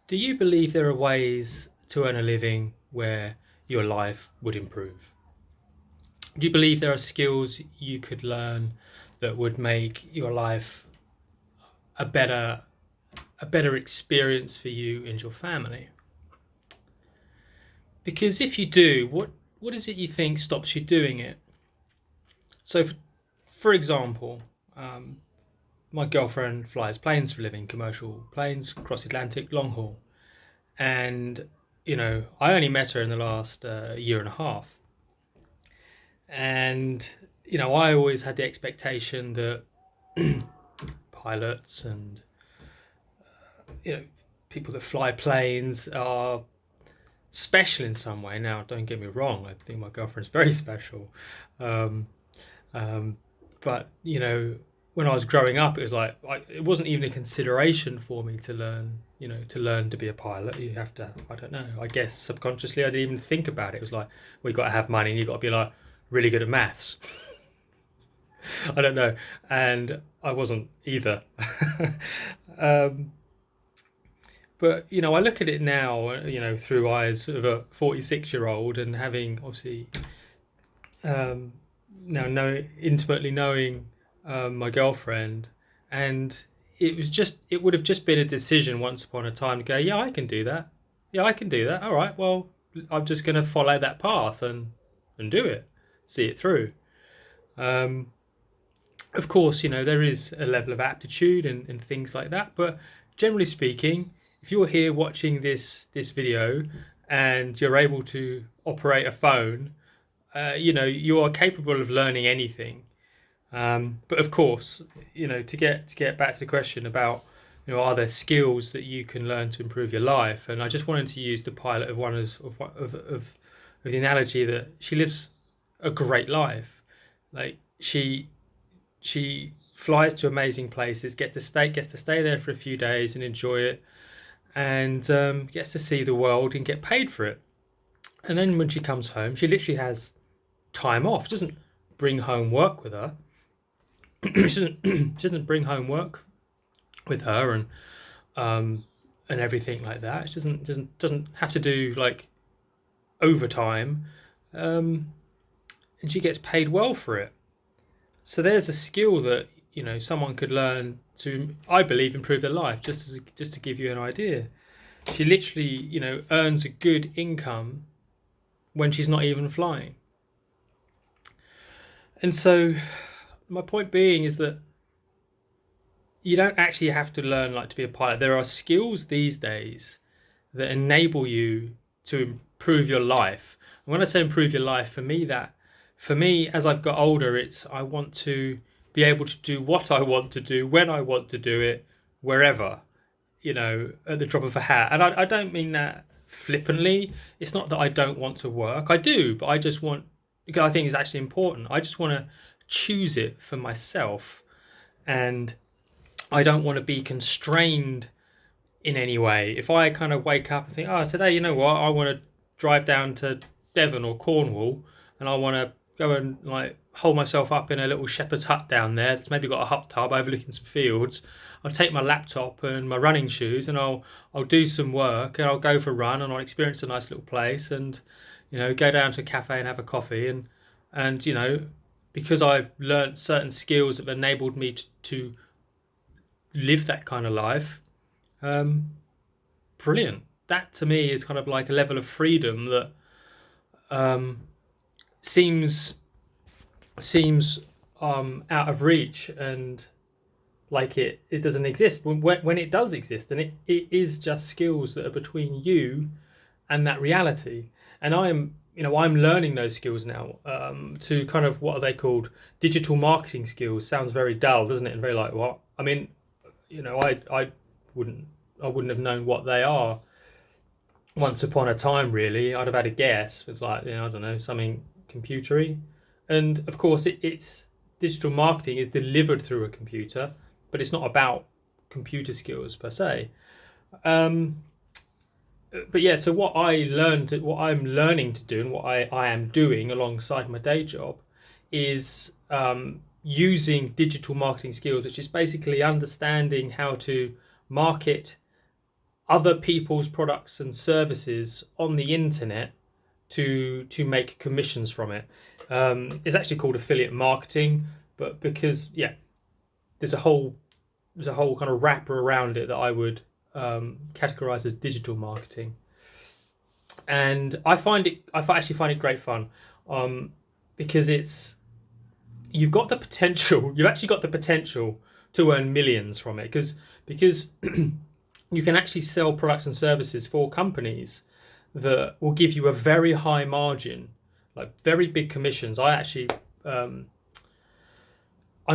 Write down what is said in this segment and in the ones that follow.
Do you believe there are ways to earn a living where your life would improve? Do you believe there are skills you could learn that would make your life a better a better experience for you and your family? Because if you do, what is it you think stops you doing it? So, for example, um, my girlfriend flies planes for a living, commercial planes, cross Atlantic, long haul, and I only met her in the last year and a half. And I always had the expectation that pilots and people that fly planes are special in some way. Now, don't get me wrong, I think my girlfriend's very special. um, um, but when I was growing up, it was like it wasn't even a consideration for me to learn to be a pilot. You have to, I don't know, I guess subconsciously I didn't even think about it. It was like, well, you got to have money and you got to be like really good at maths. I don't know, and I wasn't either. um, but I look at it now, through eyes of a 46-year-old, and having obviously um, now intimately knowing my girlfriend, and it would have just been a decision once upon a time to go, yeah, I can do that, yeah, I can do that. All right, well, I'm just going to follow that path and do it, see it through. Um, of course, there is a level of aptitude and things like that. But generally speaking, if you're here watching this video and you're able to operate a phone, you are capable of learning anything. But of course, to get back to the question about are there skills that you can learn to improve your life? And I just wanted to use the pilot of one of the analogy that she lives a great life. Like she flies to amazing places, gets to stay there for a few days and enjoy it, and gets to see the world and get paid for it. And then when she comes home, she literally has time off. She doesn't bring home work with her. She doesn't bring home work with her um, and everything like that. She doesn't have to do like overtime, um, and she gets paid well for it. So there's a skill that someone could learn to, I believe, improve their life. Just to give you an idea, she literally earns a good income when she's not even flying. And so my point being is that you don't actually have to learn like to be a pilot. There are skills these days that enable you to improve your life. And when I say improve your life, for me, as I've got older, it's I want to be able to do what I want to do when I want to do it, wherever, at the drop of a hat. And I don't mean that flippantly. It's not that I don't want to work. I do, but I just want, because I think it's actually important. I just want to choose it for myself, and I don't want to be constrained in any way. If I kind of wake up and think, oh, today, you know what, I want to drive down to Devon or Cornwall, and I want to go and like hold myself up in a little shepherd's hut down there that's maybe got a hot tub overlooking some fields. I'll take my laptop and my running shoes, and I'll do some work, and I'll go for a run, and I'll experience a nice little place, and go down to a cafe and have a coffee, and because I've learnt certain skills that have enabled me to live that kind of life. um, Brilliant. That to me is kind of like a level of freedom that um, seems seems out of reach, and like it doesn't exist when it does exist, and it is just skills that are between you and that reality. And I'm learning those skills now, to kind of, what are they called, digital marketing skills. Sounds very dull, doesn't it, and very like, what I mean, I wouldn't I wouldn't have known what they are once upon a time. Really, I'd have had a guess. It's like, I don't know, something computery. And of course, it's digital marketing is delivered through a computer, but it's not about computer skills per se. Um, but yeah, so what I'm learning to do, and what I am doing alongside my day job, is using digital marketing skills, which is basically understanding how to market other people's products and services on the internet to make commissions from it. It's actually called affiliate marketing, but because there's a whole kind of wrapper around it that I would categorize as digital marketing. And I actually find it great fun, because you've actually got the potential to earn millions from it, because you can actually sell products and services for companies that will give you a very high margin, like very big commissions. I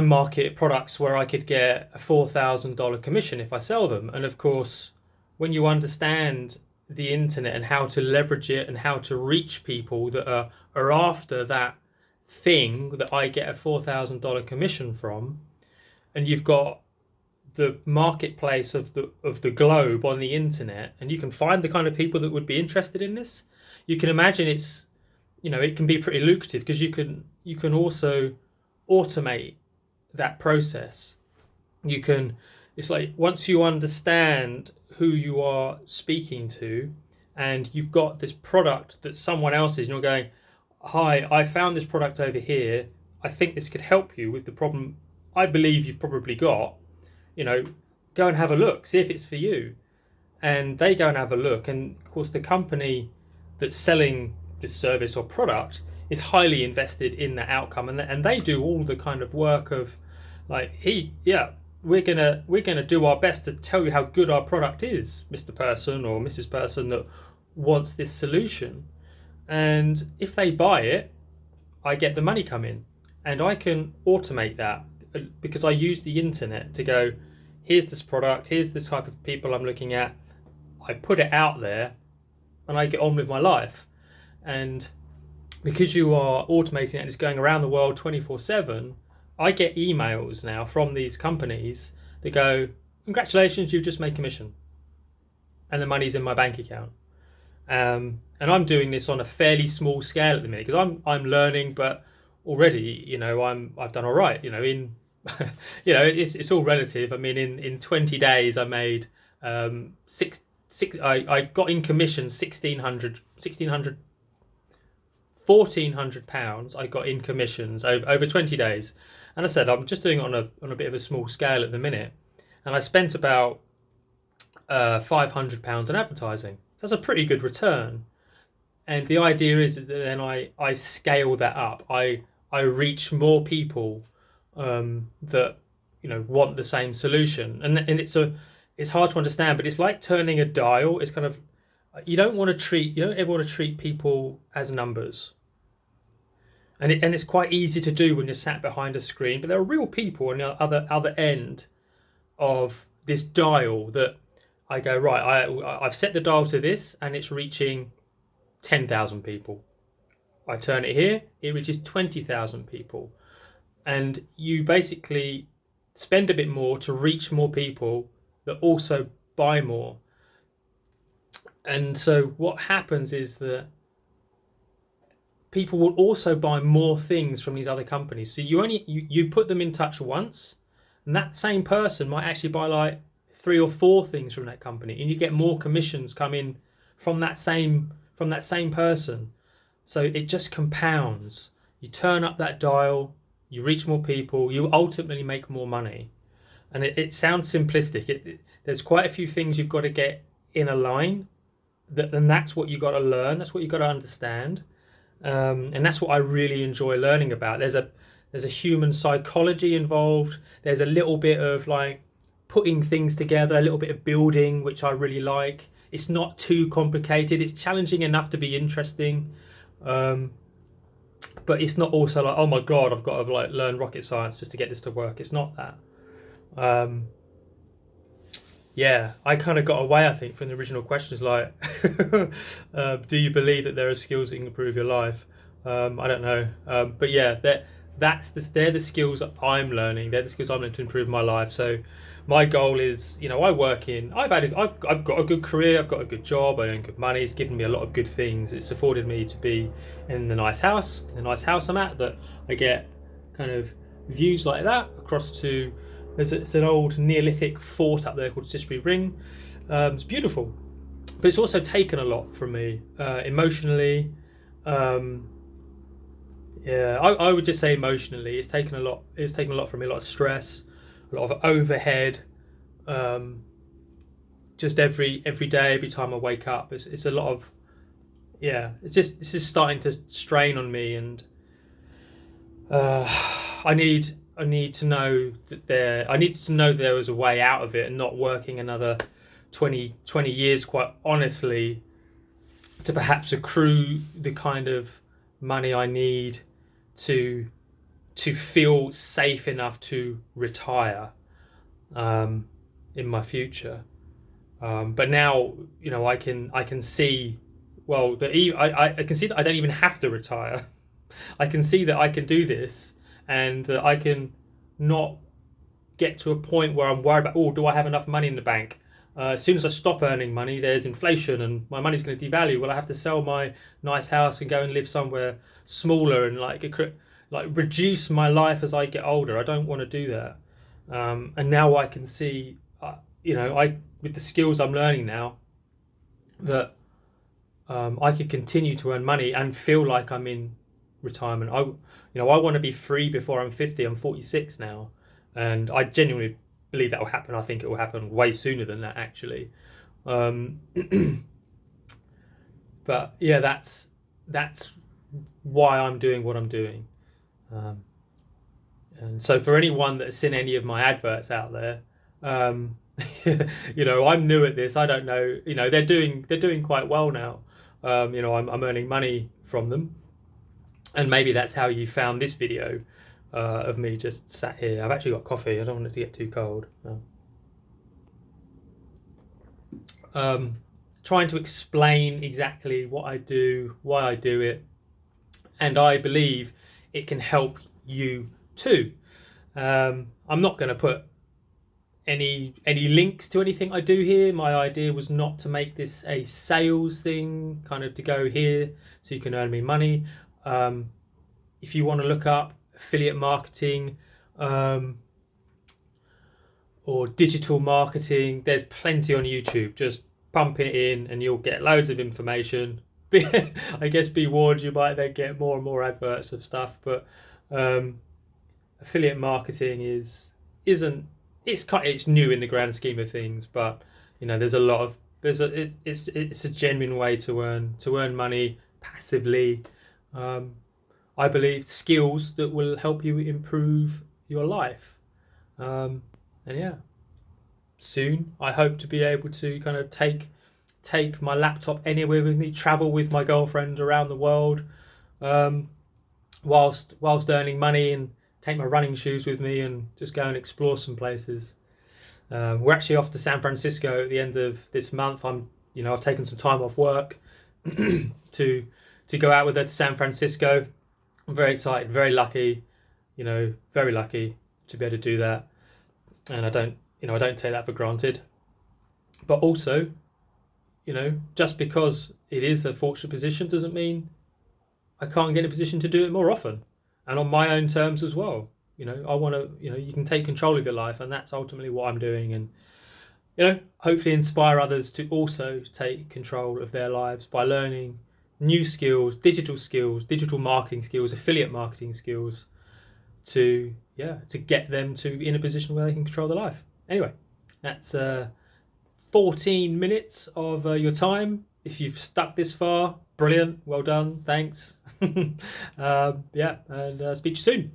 market products where I could get a $4,000 commission if I sell them. And of course, when you understand the internet and how to leverage it and how to reach people that are after that thing that I get a $4,000 commission from, and you've got the marketplace of the globe on the internet, and you can find the kind of people that would be interested in this, you can imagine it can be pretty lucrative, because you can also automate that process. It's like, once you understand who you are speaking to, and you've got this product that someone else is, and you're going, hi, I found this product over here, I think this could help you with the problem I believe you've probably got, go and have a look, see if it's for you. And they go and have a look, and of course the company that's selling this service or product is highly invested in the outcome, and they do all the kind of work of, like, we're gonna do our best to tell you how good our product is, Mr. Person or Mrs. Person that wants this solution. And if they buy it, I get the money come in, and I can automate that because I use the internet to go, here's this product, here's this type of people I'm looking at. I put it out there, and I get on with my life. And because you are automating it and it's going around the world 24/7, I get emails now from these companies that go, congratulations, you've just made commission, and the money's in my bank account. And I'm doing this on a fairly small scale at the minute, because I'm learning, but already I've done all right. It's all relative. I mean, in 20 days I made I got in commission £1,400 I got in commissions over 20 days. And I said, I'm just doing it on a bit of a small scale at the minute, and I spent about £500 on advertising. So that's a pretty good return. And the idea is that then I scale that up. I reach more people that want the same solution, and it's hard to understand, but it's like turning a dial. It's kind of, you don't ever want to treat people as numbers. And it's quite easy to do when you're sat behind a screen, but there are real people on the other end of this dial that I go, right, I've set the dial to this, and it's reaching 10,000 people. I turn it here, it reaches 20,000 people. And you basically spend a bit more to reach more people that also buy more. And so what happens is that people will also buy more things from these other companies. So you put them in touch once, and that same person might actually buy like 3 or 4 things from that company, and you get more commissions come in from that same person. So it just compounds. You turn up that dial, you reach more people, you ultimately make more money. And it sounds simplistic. There's quite a few things you've got to get in a line, and that's what you've got to learn. That's what you've got to understand. And that's what I really enjoy learning about. There's a human psychology involved. There's a little bit of like putting things together, a little bit of building, which I really like. It's not too complicated. It's challenging enough to be interesting, but it's not also like, oh my god, I've got to like learn rocket science just to get this to work. It's not that. I kind of got away, I think, from the original questions, like, do you believe that there are skills that can improve your life? I don't know, but yeah, they're the skills that I'm learning. They're the skills I'm learning to improve my life. So my goal is, I've got a good career, I've got a good job, I earn good money. It's given me a lot of good things. It's afforded me to be in the nice house I'm at, that I get kind of views like that across to. It's an old Neolithic fort up there called Sisbury Ring. It's beautiful, but it's also taken a lot from me emotionally. Um, yeah, I would just say emotionally, it's taken a lot. It's taken a lot from me, a lot of stress, a lot of overhead. Um, just every day, every time I wake up, it's a lot of, yeah. It's just starting to strain on me, and uh, I need to know that I needed to know there was a way out of it, and not working another 20 years, quite honestly, to perhaps accrue the kind of money I need to feel safe enough to retire um, in my future. But now, I can see, well, I can see that I don't even have to retire. I can see that I can do this, and that I can not get to a point where I'm worried about, oh, do I have enough money in the bank? As soon as I stop earning money, there's inflation and my money's going to devalue. Will I have to sell my nice house and go and live somewhere smaller, and like reduce my life as I get older? I don't want to do that. And now I can see, I with the skills I'm learning now, that I could continue to earn money and feel like I'm in retirement. I want to be free before I'm 50. I'm 46 now, and I genuinely believe that will happen. I think it will happen way sooner than that, actually. Um, but yeah, that's why I'm doing what I'm doing. Um, and so, for anyone that's seen any of my adverts out there, um, I'm new at this. I don't know. They're doing quite well now. I'm earning money from them, and maybe that's how you found this video of me just sat here. I've actually got coffee. I don't want it to get too cold. No. Um, Trying to explain exactly what I do, why I do it, and I believe it can help you too. I'm not going to put any links to anything I do here. My idea was not to make this a sales thing, kind of to go here so you can earn me money. If you want to look up affiliate marketing, or digital marketing, there's plenty on YouTube. Just pump it in and you'll get loads of information. I guess be warned, you might then get more and more adverts of stuff, but affiliate marketing isn't it's new in the grand scheme of things, but there's a lot of it's a genuine way to earn money passively. I believe skills that will help you improve your life. And yeah, soon I hope to be able to kind of take my laptop anywhere with me, travel with my girlfriend around the world, um, whilst earning money, and take my running shoes with me and just go and explore some places. We're actually off to San Francisco at the end of this month. I've taken some time off work to go out with her to San Francisco. I'm very excited, very lucky, very lucky to be able to do that, and I don't take that for granted. But also, just because it is a fortunate position doesn't mean I can't get in a position to do it more often, and on my own terms as well. I want to, you can take control of your life, and that's ultimately what I'm doing, and hopefully inspire others to also take control of their lives by learning new skills, digital marketing skills, affiliate marketing skills, to get them to in a position where they can control their life. Anyway, that's 14 minutes of your time. If you've stuck this far, brilliant, well done, thanks. Yeah, and speak to you soon.